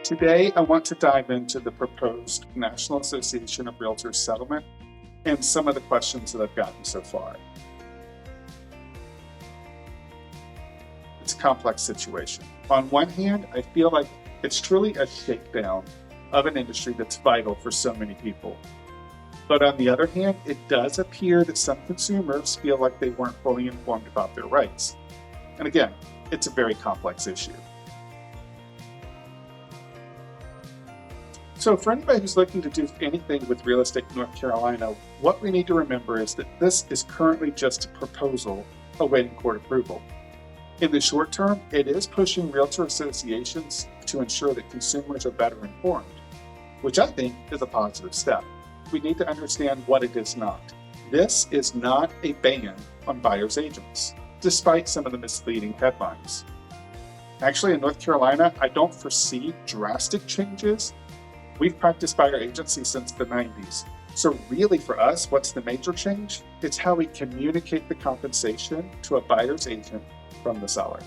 Today, I want to dive into the proposed National Association of Realtors settlement and some of the questions that I've gotten so far. It's a complex situation. On one hand, I feel like it's truly a shakedown of an industry that's vital for so many people. But on the other hand, it does appear that some consumers feel like they weren't fully informed about their rights. And again, it's a very complex issue. So for anybody who's looking to do anything with real estate in North Carolina, what we need to remember is that this is currently just a proposal awaiting court approval. In the short term, it is pushing realtor associations to ensure that consumers are better informed, which I think is a positive step. We need to understand what it is not. This is not a ban on buyer's agents, despite some of the misleading headlines. Actually, in North Carolina, I don't foresee drastic changes. We've practiced buyer agency since the 90s. So really for us, what's the major change? It's how we communicate the compensation to a buyer's agent from the seller.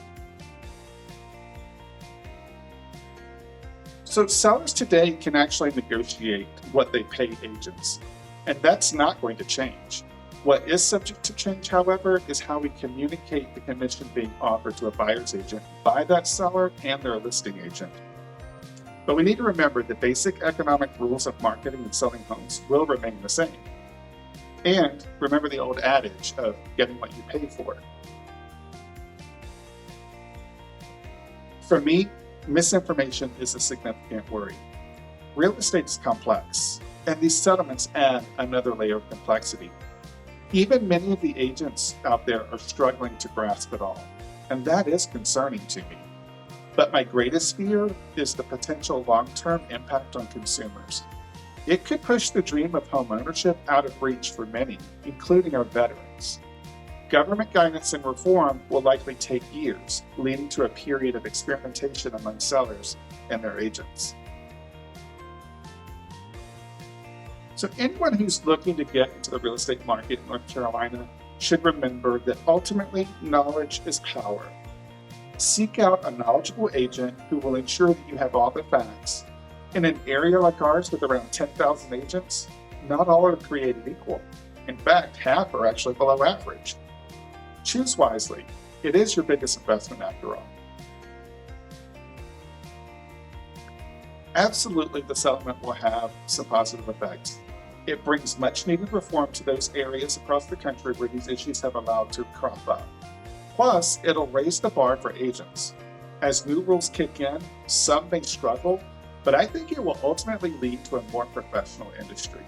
So sellers today can actually negotiate what they pay agents, and that's not going to change. What is subject to change, however, is how we communicate the commission being offered to a buyer's agent by that seller and their listing agent. But we need to remember the basic economic rules of marketing and selling homes will remain the same. And remember the old adage of getting what you pay for. For me, misinformation is a significant worry. Real estate is complex, and these settlements add another layer of complexity. Even many of the agents out there are struggling to grasp it all, and that is concerning to me. But my greatest fear is the potential long-term impact on consumers. It could push the dream of home ownership out of reach for many, including our veterans. Government guidance and reform will likely take years, leading to a period of experimentation among sellers and their agents. So anyone who's looking to get into the real estate market in North Carolina should remember that ultimately knowledge is power. Seek out a knowledgeable agent who will ensure that you have all the facts. In an area like ours with around 10,000 agents, not all are created equal. In fact, half are actually below average. Choose wisely. It is your biggest investment after all. Absolutely, the settlement will have some positive effects. It brings much needed reform to those areas across the country where these issues have allowed to crop up. Plus, it'll raise the bar for agents. As new rules kick in, some may struggle, but I think it will ultimately lead to a more professional industry.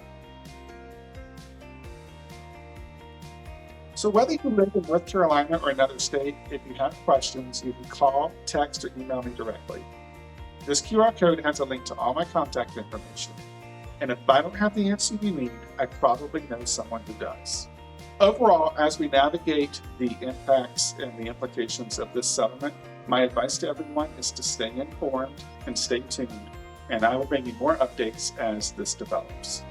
So whether you live in North Carolina or another state, if you have questions, you can call, text, or email me directly. This QR code has a link to all my contact information. And if I don't have the answer you need, I probably know someone who does. Overall, as we navigate the impacts and the implications of this settlement, my advice to everyone is to stay informed and stay tuned, and I will bring you more updates as this develops.